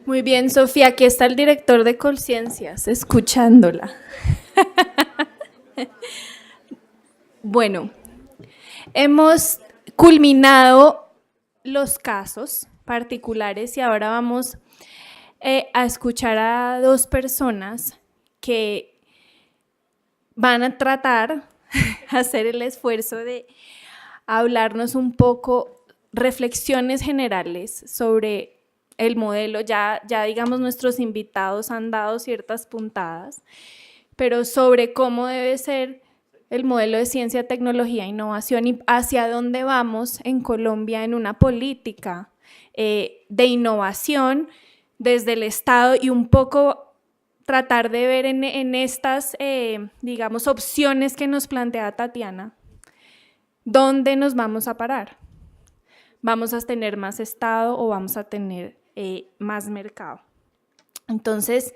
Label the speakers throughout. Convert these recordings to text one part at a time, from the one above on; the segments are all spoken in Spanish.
Speaker 1: Muy bien, Sofía, aquí está el director de Colciencias, escuchándola. Bueno, hemos culminado los casos particulares y ahora vamos a escuchar a dos personas que van a tratar, hacer el esfuerzo de hablarnos un poco, reflexiones generales sobre el modelo. Ya digamos, nuestros invitados han dado ciertas puntadas, pero sobre cómo debe ser el modelo de ciencia, tecnología e innovación y hacia dónde vamos en Colombia en una política de innovación desde el Estado y un poco tratar de ver en estas, digamos, opciones que nos plantea Tatiana, ¿dónde nos vamos a parar? ¿Vamos a tener más Estado o vamos a tener más mercado? Entonces,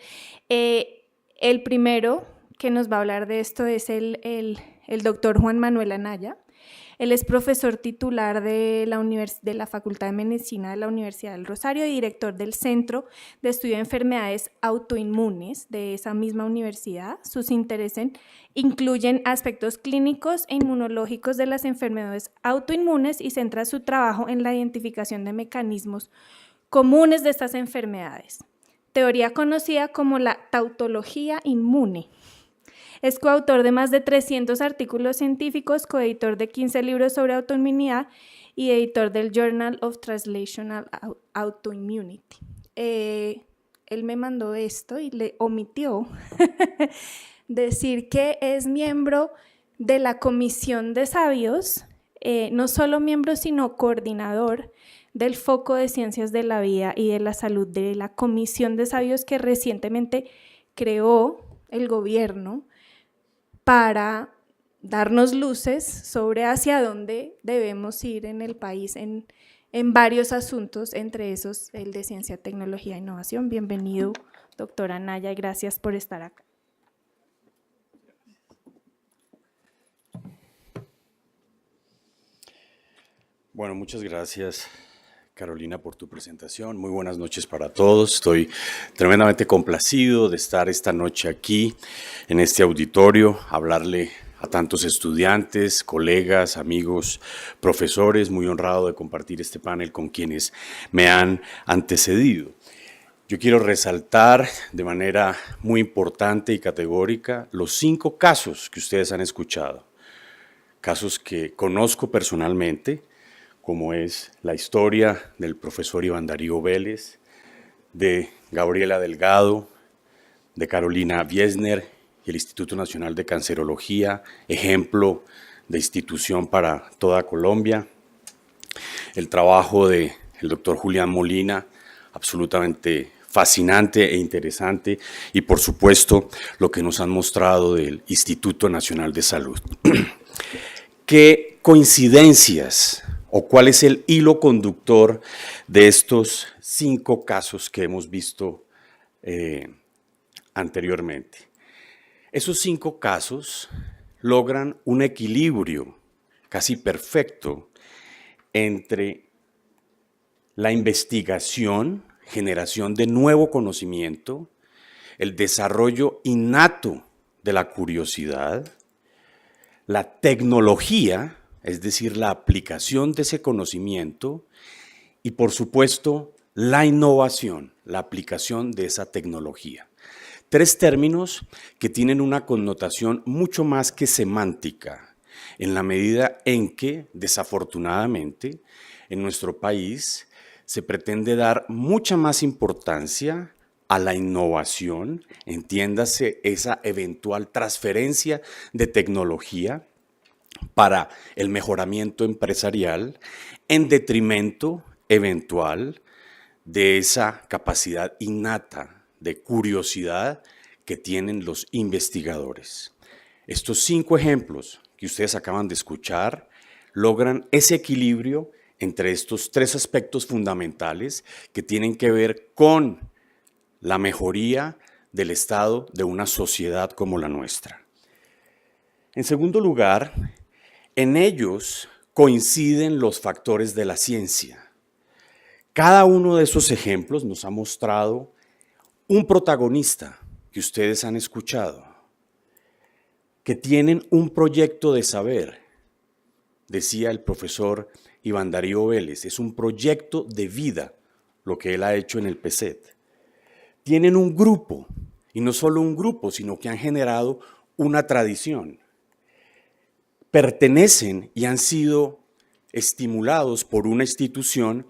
Speaker 1: el primero que nos va a hablar de esto es el doctor Juan Manuel Anaya. Él es profesor titular de la Facultad de Medicina de la Universidad del Rosario y director del Centro de Estudio de Enfermedades Autoinmunes de esa misma universidad. Sus intereses incluyen aspectos clínicos e inmunológicos de las enfermedades autoinmunes y centra su trabajo en la identificación de mecanismos comunes de estas enfermedades. Teoría conocida como la tautología inmune. Es coautor de más de 300 artículos científicos, coeditor de 15 libros sobre autoinmunidad y editor del Journal of Translational Autoimmunity. Él me mandó esto y le omitió decir que es miembro de la Comisión de Sabios, no solo miembro, sino coordinador del Foco de Ciencias de la Vida y de la Salud de la Comisión de Sabios que recientemente creó el gobierno para darnos luces sobre hacia dónde debemos ir en el país en varios asuntos, entre esos el de ciencia, tecnología e innovación. Bienvenido, doctora Anaya, y gracias por estar acá.
Speaker 2: Bueno, muchas gracias, Carolina, por tu presentación. Muy buenas noches para todos. Estoy tremendamente complacido de estar esta noche aquí en este auditorio, hablarle a tantos estudiantes, colegas, amigos, profesores. Muy honrado de compartir este panel con quienes me han antecedido. Yo quiero resaltar de manera muy importante y categórica los 5 casos que ustedes han escuchado, casos que conozco personalmente, como es la historia del profesor Iván Darío Vélez, de Gabriela Delgado, de Carolina Wiesner y el Instituto Nacional de Cancerología, ejemplo de institución para toda Colombia, el trabajo del doctor Julián Molina, absolutamente fascinante e interesante, y por supuesto lo que nos han mostrado del Instituto Nacional de Salud. ¿Qué coincidencias o cuál es el hilo conductor de estos 5 casos que hemos visto anteriormente? Esos 5 casos logran un equilibrio casi perfecto entre la investigación, generación de nuevo conocimiento, el desarrollo innato de la curiosidad, la tecnología, es decir, la aplicación de ese conocimiento, y por supuesto, la innovación, la aplicación de esa tecnología. 3 términos que tienen una connotación mucho más que semántica, en la medida en que, desafortunadamente, en nuestro país se pretende dar mucha más importancia a la innovación, entiéndase esa eventual transferencia de tecnología para el mejoramiento empresarial, en detrimento eventual de esa capacidad innata de curiosidad que tienen los investigadores. Estos 5 ejemplos que ustedes acaban de escuchar logran ese equilibrio entre estos 3 aspectos fundamentales que tienen que ver con la mejoría del estado de una sociedad como la nuestra. En segundo lugar, en ellos coinciden los factores de la ciencia. Cada uno de esos ejemplos nos ha mostrado un protagonista que ustedes han escuchado, que tienen un proyecto de saber, decía el profesor Iván Darío Vélez, es un proyecto de vida lo que él ha hecho en el PESET. Tienen un grupo, y no solo un grupo, sino que han generado una tradición. Pertenecen y han sido estimulados por una institución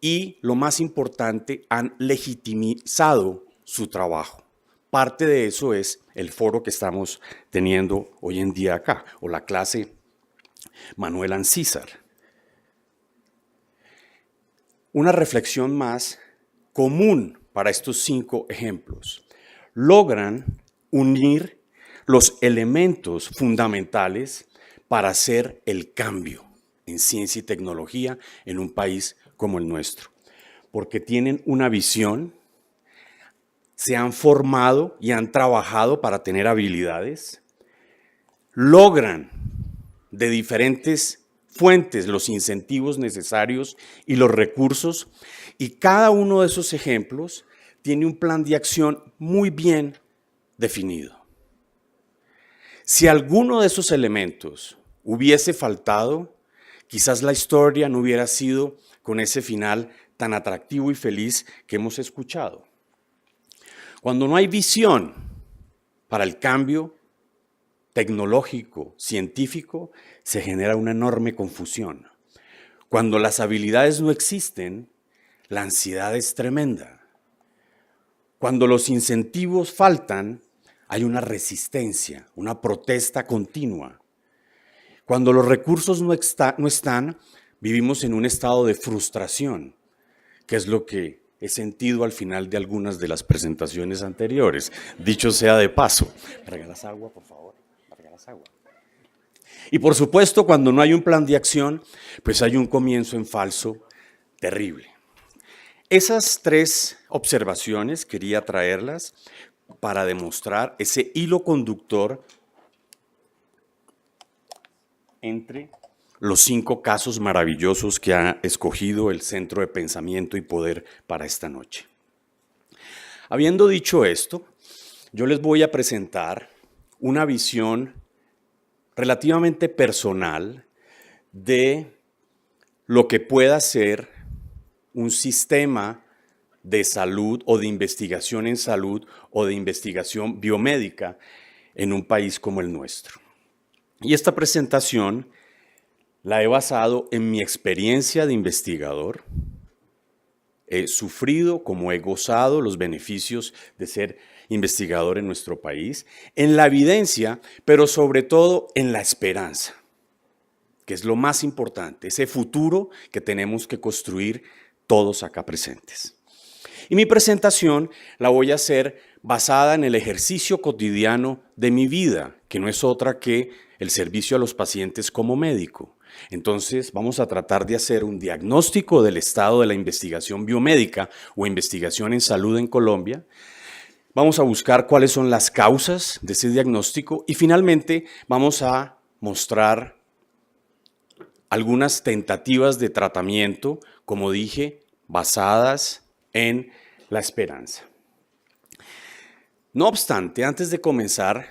Speaker 2: y, lo más importante, han legitimizado su trabajo. Parte de eso es el foro que estamos teniendo hoy en día acá, o la clase Manuel Ancísar. Una reflexión más común para estos 5 ejemplos. Logran unir los elementos fundamentales para hacer el cambio en ciencia y tecnología en un país como el nuestro, porque tienen una visión, se han formado y han trabajado para tener habilidades, logran de diferentes fuentes los incentivos necesarios y los recursos, y cada uno de esos ejemplos tiene un plan de acción muy bien definido. Si alguno de esos elementos hubiese faltado, quizás la historia no hubiera sido con ese final tan atractivo y feliz que hemos escuchado. Cuando no hay visión para el cambio tecnológico, científico, se genera una enorme confusión. Cuando las habilidades no existen, la ansiedad es tremenda. Cuando los incentivos faltan, hay una resistencia, una protesta continua. Cuando los recursos no están, vivimos en un estado de frustración, que es lo que he sentido al final de algunas de las presentaciones anteriores. Dicho sea de paso. ¿Me regalas agua, por favor? ¿Me regalas agua? Y por supuesto, cuando no hay un plan de acción, pues hay un comienzo en falso terrible. Esas 3 observaciones quería traerlas para demostrar ese hilo conductor entre los 5 casos maravillosos que ha escogido el Centro de Pensamiento y Poder para esta noche. Habiendo dicho esto, yo les voy a presentar una visión relativamente personal de lo que pueda ser un sistema de salud o de investigación en salud o de investigación biomédica en un país como el nuestro. Y esta presentación la he basado en mi experiencia de investigador. He sufrido como he gozado los beneficios de ser investigador en nuestro país, en la evidencia, pero sobre todo en la esperanza, que es lo más importante, ese futuro que tenemos que construir todos acá presentes. Y mi presentación la voy a hacer basada en el ejercicio cotidiano de mi vida, que no es otra que el servicio a los pacientes como médico. Entonces vamos a tratar de hacer un diagnóstico del estado de la investigación biomédica o investigación en salud en Colombia. Vamos a buscar cuáles son las causas de ese diagnóstico y finalmente vamos a mostrar algunas tentativas de tratamiento, como dije, basadas en la esperanza. No obstante, antes de comenzar,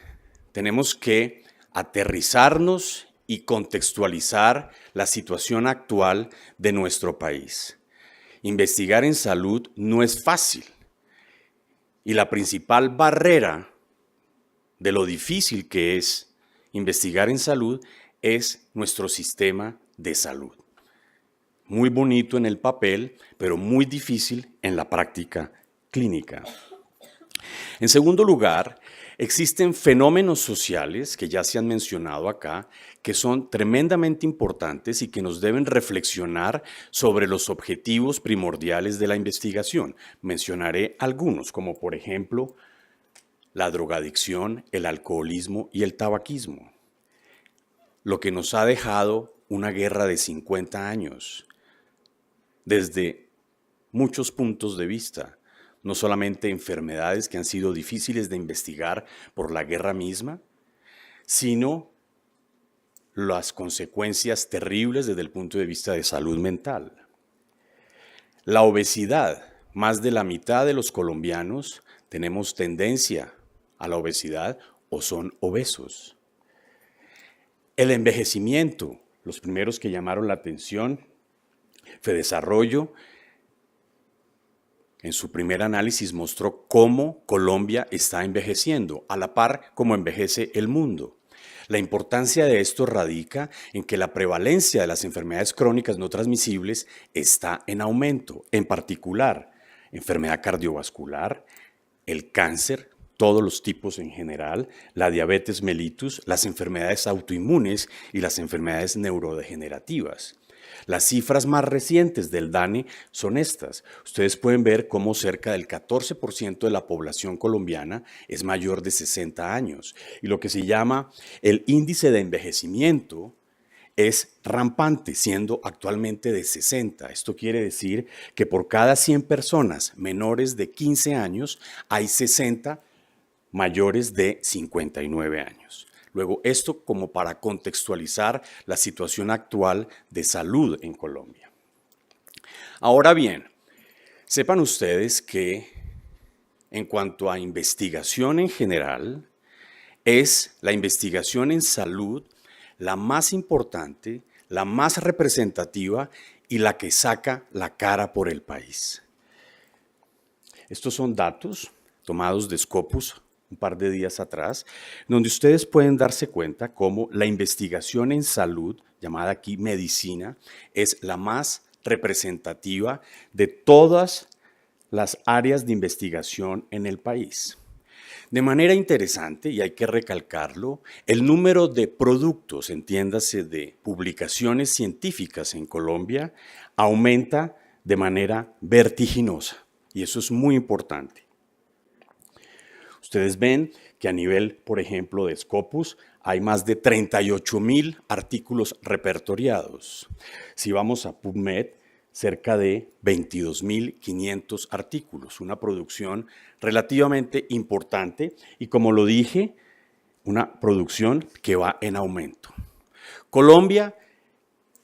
Speaker 2: tenemos que aterrizarnos y contextualizar la situación actual de nuestro país. Investigar en salud no es fácil y la principal barrera de lo difícil que es investigar en salud es nuestro sistema de salud. Muy bonito en el papel, pero muy difícil en la práctica clínica. En segundo lugar, existen fenómenos sociales que ya se han mencionado acá, que son tremendamente importantes y que nos deben reflexionar sobre los objetivos primordiales de la investigación. Mencionaré algunos, como por ejemplo, la drogadicción, el alcoholismo y el tabaquismo, lo que nos ha dejado una guerra de 50 años, desde muchos puntos de vista, no solamente enfermedades que han sido difíciles de investigar por la guerra misma, sino las consecuencias terribles desde el punto de vista de salud mental. La obesidad, más de la mitad de los colombianos tenemos tendencia a la obesidad o son obesos. El envejecimiento, los primeros que llamaron la atención, Fedesarrollo, en su primer análisis mostró cómo Colombia está envejeciendo, a la par como envejece el mundo. La importancia de esto radica en que la prevalencia de las enfermedades crónicas no transmisibles está en aumento, en particular enfermedad cardiovascular, el cáncer, todos los tipos en general, la diabetes mellitus, las enfermedades autoinmunes y las enfermedades neurodegenerativas. Las cifras más recientes del DANE son estas. Ustedes pueden ver cómo cerca del 14% de la población colombiana es mayor de 60 años. Y lo que se llama el índice de envejecimiento es rampante, siendo actualmente de 60. Esto quiere decir que por cada 100 personas menores de 15 años hay 60 mayores de 59 años. Luego, esto como para contextualizar la situación actual de salud en Colombia. Ahora bien, sepan ustedes que en cuanto a investigación en general, es la investigación en salud la más importante, la más representativa y la que saca la cara por el país. Estos son datos tomados de Scopus un par de días atrás, donde ustedes pueden darse cuenta cómo la investigación en salud, llamada aquí medicina, es la más representativa de todas las áreas de investigación en el país. De manera interesante, y hay que recalcarlo, el número de productos, entiéndase de publicaciones científicas en Colombia, aumenta de manera vertiginosa, y eso es muy importante. Ustedes ven que a nivel, por ejemplo, de Scopus, hay más de 38,000 artículos repertoriados. Si vamos a PubMed, cerca de 22,500 artículos, una producción relativamente importante y, como lo dije, una producción que va en aumento. Colombia,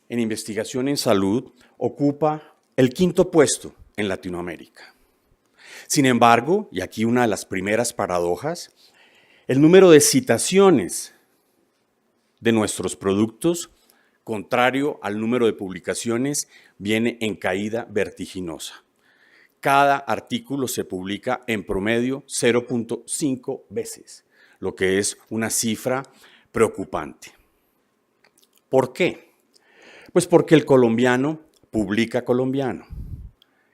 Speaker 2: en investigación en salud, ocupa el 5º puesto en Latinoamérica. Sin embargo, y aquí una de las primeras paradojas, el número de citaciones de nuestros productos, contrario al número de publicaciones, viene en caída vertiginosa. Cada artículo se publica en promedio 0.5 veces, lo que es una cifra preocupante. ¿Por qué? Pues porque el colombiano publica colombiano.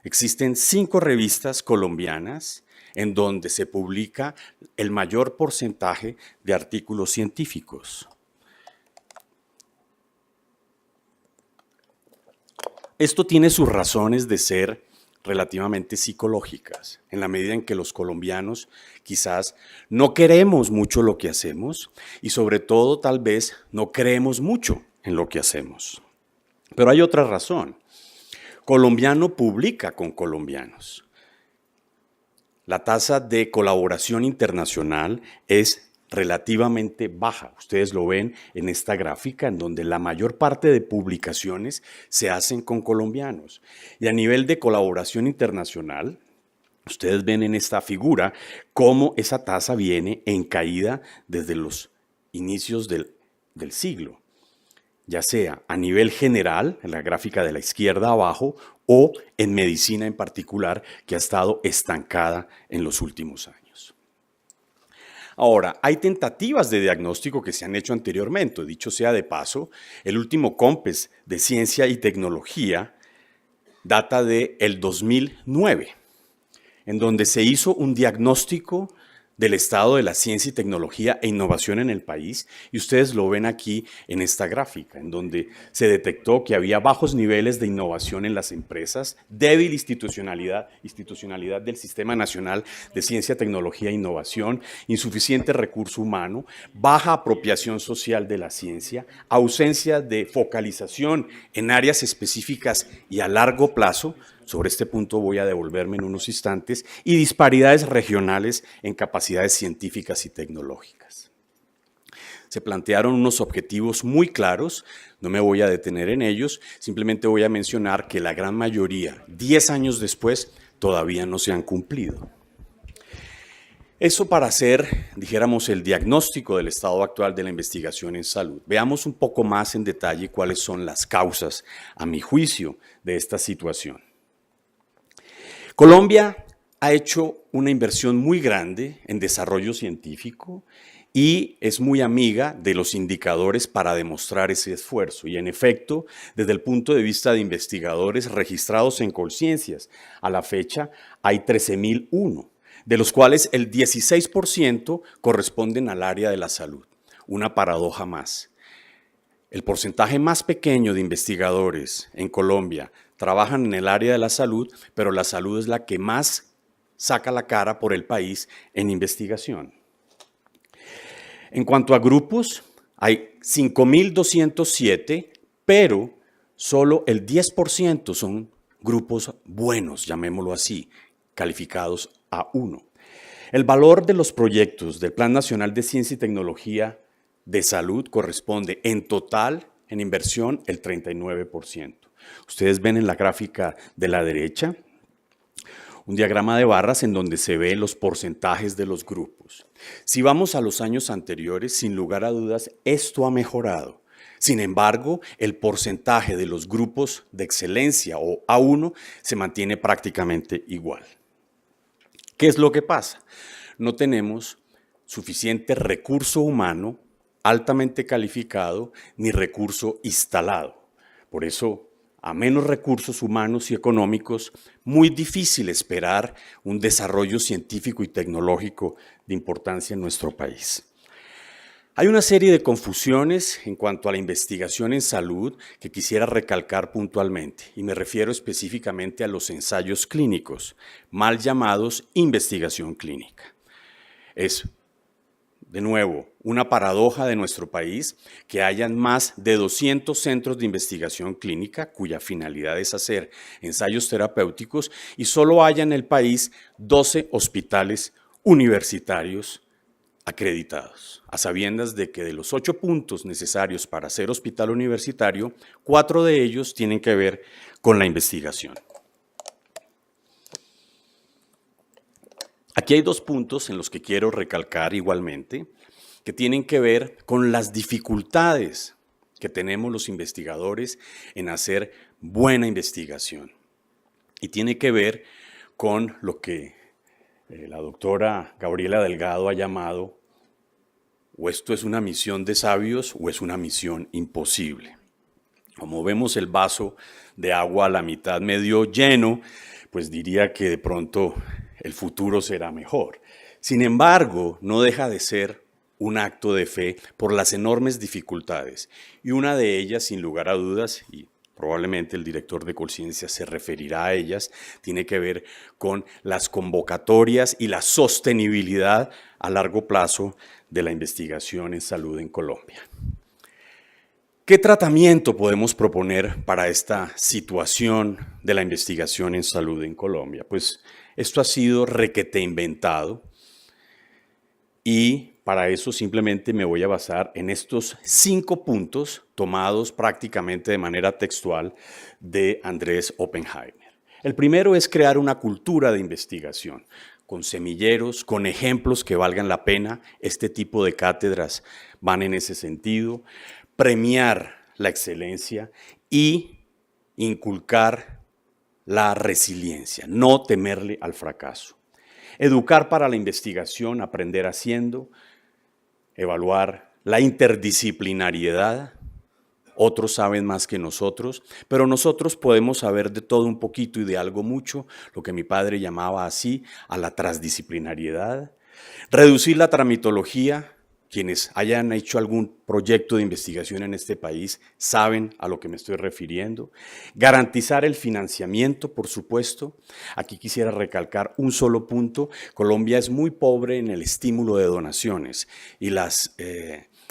Speaker 2: Existen 5 revistas colombianas en donde se publica el mayor porcentaje de artículos científicos. Esto tiene sus razones de ser relativamente psicológicas, en la medida en que los colombianos quizás no queremos mucho lo que hacemos y sobre todo tal vez no creemos mucho en lo que hacemos. Pero hay otra razón. Colombiano publica con colombianos. La tasa de colaboración internacional es relativamente baja. Ustedes lo ven en esta gráfica en donde la mayor parte de publicaciones se hacen con colombianos. Y a nivel de colaboración internacional, ustedes ven en esta figura cómo esa tasa viene en caída desde los inicios del siglo, ya sea a nivel general, en la gráfica de la izquierda abajo, o en medicina en particular, que ha estado estancada en los últimos años. Ahora, hay tentativas de diagnóstico que se han hecho anteriormente. Dicho sea de paso, el último COMPES de Ciencia y Tecnología data del 2009, en donde se hizo un diagnóstico del estado de la ciencia y tecnología e innovación en el país, y ustedes lo ven aquí en esta gráfica, en donde se detectó que había bajos niveles de innovación en las empresas, débil institucionalidad del Sistema Nacional de Ciencia, Tecnología e Innovación, insuficiente recurso humano, baja apropiación social de la ciencia, ausencia de focalización en áreas específicas y a largo plazo. Sobre este punto voy a devolverme en unos instantes, y disparidades regionales en capacidades científicas y tecnológicas. se plantearon unos objetivos muy claros, no me voy a detener en ellos, simplemente voy a mencionar que la gran mayoría, 10 años después, todavía no se han cumplido. Eso para hacer, dijéramos, el diagnóstico del estado actual de la investigación en salud. Veamos un poco más en detalle cuáles son las causas, a mi juicio, de esta situación. Colombia ha hecho una inversión muy grande en desarrollo científico y es muy amiga de los indicadores para demostrar ese esfuerzo. Y en efecto, desde el punto de vista de investigadores registrados en Colciencias, a la fecha hay 13.001. De los cuales el 16% corresponden al área de la salud. Una paradoja más. El porcentaje más pequeño de investigadores en Colombia trabajan en el área de la salud, pero la salud es la que más saca la cara por el país en investigación. En cuanto a grupos, hay 5.207, pero solo el 10% son grupos buenos, llamémoslo así, calificados A1. El valor de los proyectos del Plan Nacional de Ciencia y Tecnología de Salud corresponde en total, en inversión, el 39%. Ustedes ven en la gráfica de la derecha un diagrama de barras en donde se ven los porcentajes de los grupos. Si vamos a los años anteriores, sin lugar a dudas, esto ha mejorado. Sin embargo, el porcentaje de los grupos de excelencia o A1 se mantiene prácticamente igual. ¿Qué es lo que pasa? No tenemos suficiente recurso humano altamente calificado ni recurso instalado. Por eso, a menos recursos humanos y económicos, muy difícil esperar un desarrollo científico y tecnológico de importancia en nuestro país. Hay una serie de confusiones en cuanto a la investigación en salud que quisiera recalcar puntualmente, y me refiero específicamente a los ensayos clínicos, mal llamados investigación clínica. Es, de nuevo, una paradoja de nuestro país que hayan más de 200 centros de investigación clínica cuya finalidad es hacer ensayos terapéuticos y solo haya en el país 12 hospitales universitarios acreditados, a sabiendas de que de los 8 puntos necesarios para ser hospital universitario, 4 de ellos tienen que ver con la investigación. Aquí hay 2 puntos en los que quiero recalcar igualmente, que tienen que ver con las dificultades que tenemos los investigadores en hacer buena investigación. Y tiene que ver con lo que la doctora Gabriela Delgado ha llamado, o esto es una misión de sabios o es una misión imposible. Como vemos el vaso de agua a la mitad medio lleno, pues diría que de pronto el futuro será mejor. Sin embargo, no deja de ser un acto de fe por las enormes dificultades. Y una de ellas, sin lugar a dudas, y probablemente el director de Colciencias se referirá a ellas, tiene que ver con las convocatorias y la sostenibilidad a largo plazo de la investigación en salud en Colombia. ¿Qué tratamiento podemos proponer para esta situación de la investigación en salud en Colombia? Pues esto ha sido requete inventado y para eso simplemente me voy a basar en estos 5 puntos tomados prácticamente de manera textual de Andrés Oppenheimer. El primero es crear una cultura de investigación con semilleros, con ejemplos que valgan la pena. Este tipo de cátedras van en ese sentido. Premiar la excelencia y inculcar la resiliencia, no temerle al fracaso. Educar para la investigación, aprender haciendo, evaluar la interdisciplinariedad. Otros saben más que nosotros, pero nosotros podemos saber de todo un poquito y de algo mucho, lo que mi padre llamaba así, a la transdisciplinariedad. Reducir la tramitología. Quienes hayan hecho algún proyecto de investigación en este país saben a lo que me estoy refiriendo. Garantizar el financiamiento, por supuesto. Aquí quisiera recalcar un solo punto. Colombia es muy pobre en el estímulo de donaciones y las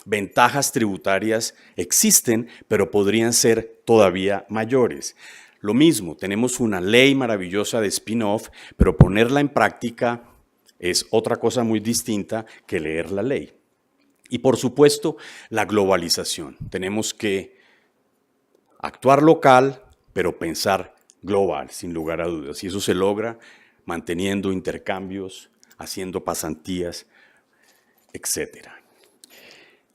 Speaker 2: ventajas tributarias existen, pero podrían ser todavía mayores. Lo mismo, tenemos una ley maravillosa de spin-off, pero ponerla en práctica es otra cosa muy distinta que leer la ley. Y por supuesto, la globalización. Tenemos que actuar local, pero pensar global, sin lugar a dudas. Y eso se logra manteniendo intercambios, haciendo pasantías, etc.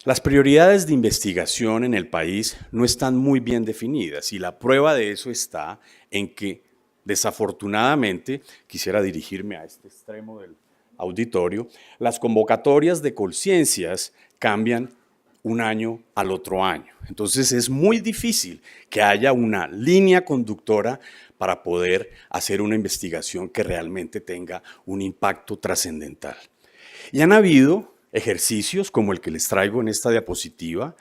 Speaker 2: Las prioridades de investigación en el país no están muy bien definidas y la prueba de eso está en que, desafortunadamente, quisiera dirigirme a este extremo del auditorio, las convocatorias de Colciencias cambian un año al otro año. Entonces es muy difícil que haya una línea conductora para poder hacer una investigación que realmente tenga un impacto trascendental. Y han habido ejercicios como el que les traigo en esta diapositiva,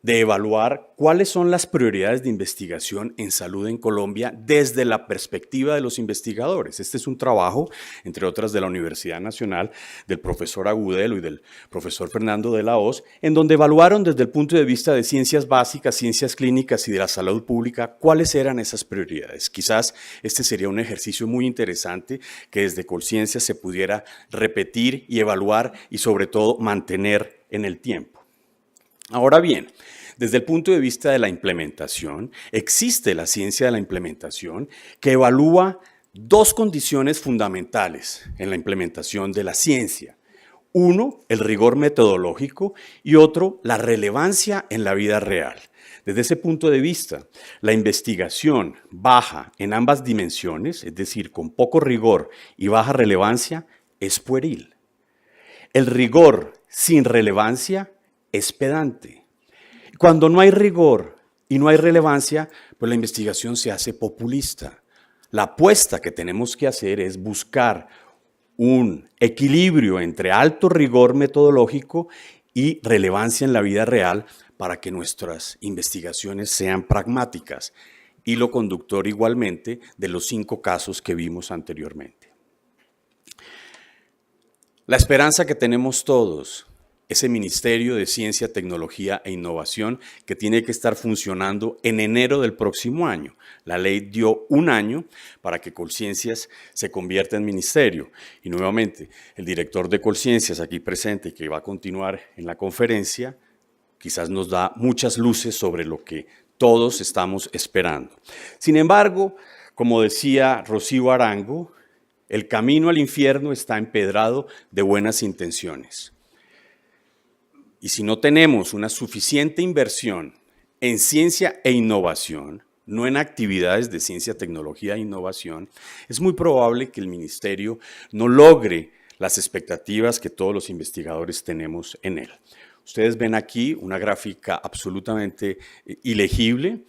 Speaker 2: de evaluar cuáles son las prioridades de investigación en salud en Colombia desde la perspectiva de los investigadores. Este es un trabajo, entre otras, de la Universidad Nacional, del profesor Agudelo y del profesor Fernando de la Hoz, en donde evaluaron desde el punto de vista de ciencias básicas, ciencias clínicas y de la salud pública cuáles eran esas prioridades. Quizás este sería un ejercicio muy interesante que desde Colciencias se pudiera repetir y evaluar y sobre todo mantener en el tiempo. Ahora bien, desde el punto de vista de la implementación, existe la ciencia de la implementación que evalúa dos condiciones fundamentales en la implementación de la ciencia. Uno, el rigor metodológico y otro, la relevancia en la vida real. Desde ese punto de vista, la investigación baja en ambas dimensiones, es decir, con poco rigor y baja relevancia, es pueril. El rigor sin relevancia es pedante. Cuando no hay rigor y no hay relevancia, pues la investigación se hace populista. La apuesta que tenemos que hacer es buscar un equilibrio entre alto rigor metodológico y relevancia en la vida real para que nuestras investigaciones sean pragmáticas. Hilo conductor igualmente de los 5 casos que vimos anteriormente. La esperanza que tenemos todos, ese Ministerio de Ciencia, Tecnología e Innovación que tiene que estar funcionando en enero del próximo año. La ley dio un año para que Colciencias se convierta en ministerio. Y nuevamente, el director de Colciencias aquí presente, que va a continuar en la conferencia, quizás nos da muchas luces sobre lo que todos estamos esperando. Sin embargo, como decía Rocío Arango, el camino al infierno está empedrado de buenas intenciones. Y si no tenemos una suficiente inversión en ciencia e innovación, no en actividades de ciencia, tecnología e innovación, es muy probable que el ministerio no logre las expectativas que todos los investigadores tenemos en él. Ustedes ven aquí una gráfica absolutamente ilegible,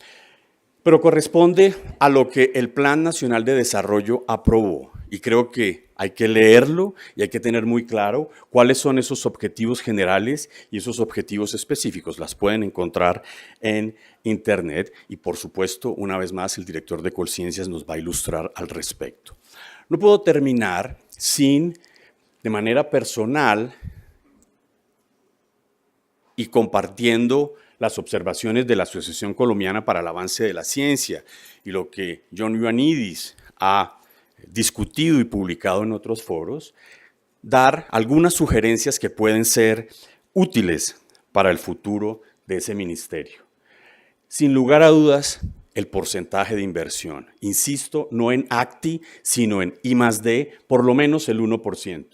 Speaker 2: pero corresponde a lo que el Plan Nacional de Desarrollo aprobó. Y creo que hay que leerlo y hay que tener muy claro cuáles son esos objetivos generales y esos objetivos específicos. Las pueden encontrar en internet y, por supuesto, una vez más, el director de Colciencias nos va a ilustrar al respecto. No puedo terminar sin, de manera personal y compartiendo las observaciones de la Asociación Colombiana para el Avance de la Ciencia y lo que John Ioannidis ha discutido y publicado en otros foros, dar algunas sugerencias que pueden ser útiles para el futuro de ese ministerio. Sin lugar a dudas, el porcentaje de inversión. Insisto, no en ACTI, sino en I+D, por lo menos el 1%.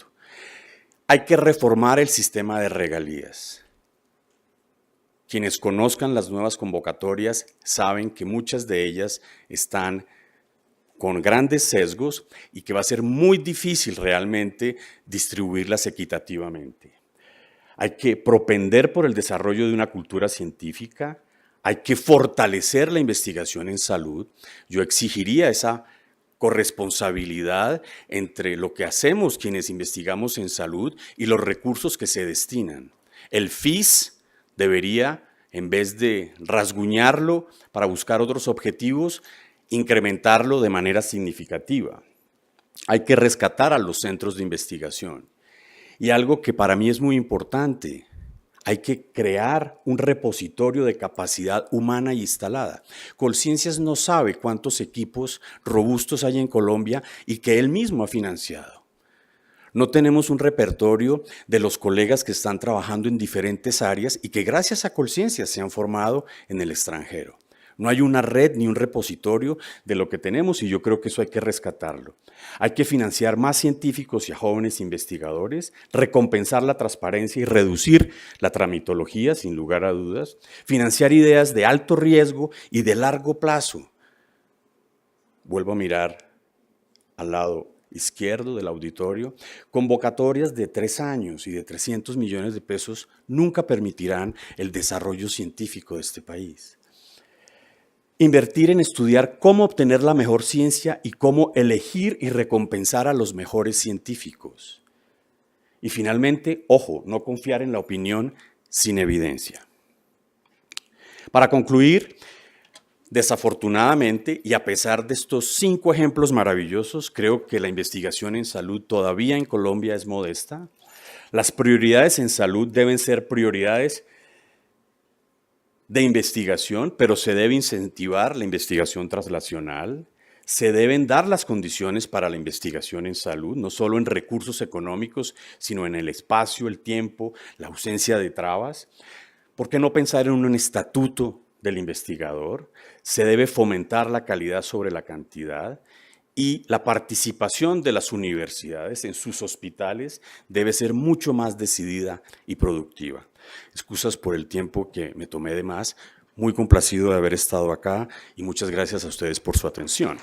Speaker 2: Hay que reformar el sistema de regalías. Quienes conozcan las nuevas convocatorias saben que muchas de ellas están con grandes sesgos y que va a ser muy difícil realmente distribuirlas equitativamente. Hay que propender por el desarrollo de una cultura científica, hay que fortalecer la investigación en salud. Yo exigiría esa corresponsabilidad entre lo que hacemos quienes investigamos en salud y los recursos que se destinan. El FIS debería, en vez de rasguñarlo para buscar otros objetivos, incrementarlo de manera significativa. Hay que rescatar a los centros de investigación. Y algo que para mí es muy importante, hay que crear un repositorio de capacidad humana y instalada. Colciencias no sabe cuántos equipos robustos hay en Colombia y que él mismo ha financiado. No tenemos un repertorio de los colegas que están trabajando en diferentes áreas y que gracias a Colciencia se han formado en el extranjero. No hay una red ni un repositorio de lo que tenemos y yo creo que eso hay que rescatarlo. Hay que financiar más científicos y a jóvenes investigadores, recompensar la transparencia y reducir la tramitología, sin lugar a dudas, financiar ideas de alto riesgo y de largo plazo. Vuelvo a mirar al lado izquierdo del auditorio, convocatorias de 3 años y de 300 millones de pesos nunca permitirán el desarrollo científico de este país. Invertir en estudiar cómo obtener la mejor ciencia y cómo elegir y recompensar a los mejores científicos. Y finalmente, ojo, no confiar en la opinión sin evidencia. Para concluir, desafortunadamente, y a pesar de estos 5 ejemplos maravillosos, creo que la investigación en salud todavía en Colombia es modesta. Las prioridades en salud deben ser prioridades de investigación, pero se debe incentivar la investigación translacional, se deben dar las condiciones para la investigación en salud, no solo en recursos económicos, sino en el espacio, el tiempo, la ausencia de trabas. ¿Por qué no pensar en un estatuto del investigador? Se debe fomentar la calidad sobre la cantidad y la participación de las universidades en sus hospitales debe ser mucho más decidida y productiva. Excusas por el tiempo que me tomé de más, muy complacido de haber estado acá y muchas gracias a ustedes por su atención.